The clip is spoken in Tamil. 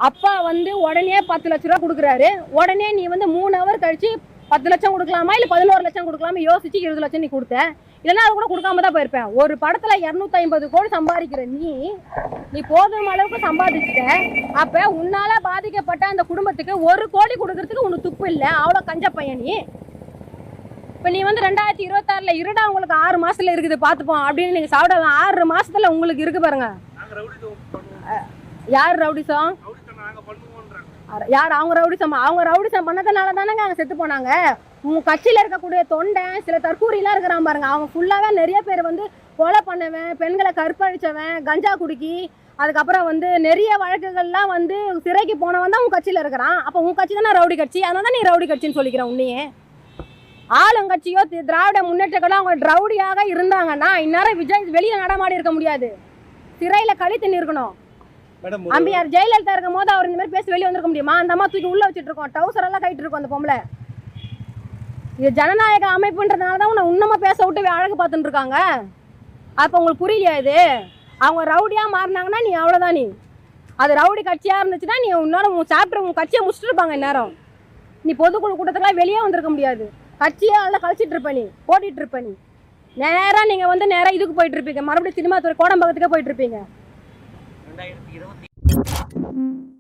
அப்பா வந்து உடனே 10 லட்ச ரூபா கொடுக்குறாரு. உடனே நீ வந்து 3 ஹவர் கழிச்சு 10 லட்சம் கொடுக்கலாமா இல்லை 11 லட்சம் கொடுக்கலாமா யோசிச்சு 20 லட்சம் நீ கொடுத்த. இல்லைன்னா அது கூட கொடுக்காம தான் போயிருப்பேன். ஒரு படத்துல 250 கோடி சம்பாதிக்கிற நீ போதும் அளவுக்கு சம்பாதிச்சுட்ட. அப்ப உன்னால பாதிக்கப்பட்ட அந்த குடும்பத்துக்கு 1 கோடி கொடுக்கறதுக்கு உனக்கு துப்பு இல்லை. அவ்வளோ கஞ்ச பையன் நீ. இப்போ நீ வந்து 2026 இருடா உங்களுக்கு 6 மாசத்துல இருக்குது பார்த்துப்போம் அப்படின்னு நீங்க சாப்பிடலாம். 6 மாசத்துல உங்களுக்கு இருக்கு பாருங்க. யார் ரவுடிசம்? யார் அவங்க ரவுடிசம்? அவங்க ரவுடிசம் பண்ணதுனால தானேங்க அவங்க செத்து போனாங்க. உங்க கட்சியில இருக்கக்கூடிய தொண்டை சில தற்கூரிலாம் இருக்கிறான் பாருங்க. அவங்க ஃபுல்லாவே நிறைய பேர் வந்து கொலை பண்ணவன், பெண்களை கற்பழிச்சவன், கஞ்சா குடிக்கி, அதுக்கப்புறம் வந்து நிறைய வழக்குகள்லாம் வந்து சிறைக்கு போனவன் தான் உங்க கட்சியில இருக்கிறான். அப்போ உங்க கட்சி தானே ரவுடி கட்சி. அதனால தான் நீ ரவுடி கட்சின்னு சொல்லிக்கிறேன். உன்னையே ஆளுங்கட்சியோ திராவிட முன்னேற்ற கழகம் அவங்க ரவுடியாக இருந்தாங்கன்னா இந்நேரம் விஜய் வெளியில நடமாடி இருக்க முடியாது. சிறையில கழித்து இருக்கணும். அம்பியார் ஜெயலலிதா இருக்கும் போது அவர் இந்த மாதிரி பேசி வெளியே வந்திருக்க முடியுமா? அந்த அம்மா தூக்கி உள்ள வச்சுட்டு இருக்கோம். டவுசர் எல்லாம் கைட்டு இருக்கும் அந்த பொம்பளை. இது ஜனநாயக அமைப்புன்றதுனால தான் உன்னை உன்னமா பேச விட்டு அழகு பார்த்துட்டு இருக்காங்க. அப்போ உங்களுக்கு புரியலையா இது? அவங்க ரவுடியா மாறினாங்கன்னா நீ அவ்வளோதான். நீ அது ரவுடி கட்சியா இருந்துச்சுன்னா நீ உன்னோட சாப்பிட்டு உங்க கட்சியை முடிச்சுட்டு இருப்பாங்க. இந்நேரம் நீ பொதுக்குழு கூட்டத்துக்குலாம் வெளியே வந்திருக்க முடியாது. கட்சியே அதில் கழிச்சிட்டு இருப்ப, நீ ஓடிட்டு இருப்ப. நீ நேராக நீங்கள் வந்து நேராக இதுக்கு போயிட்டு இருப்பீங்க. மறுபடியும் சினிமா துறை கோடம்பாக்கத்துக்கே போயிட்டு இருப்பீங்க. 2020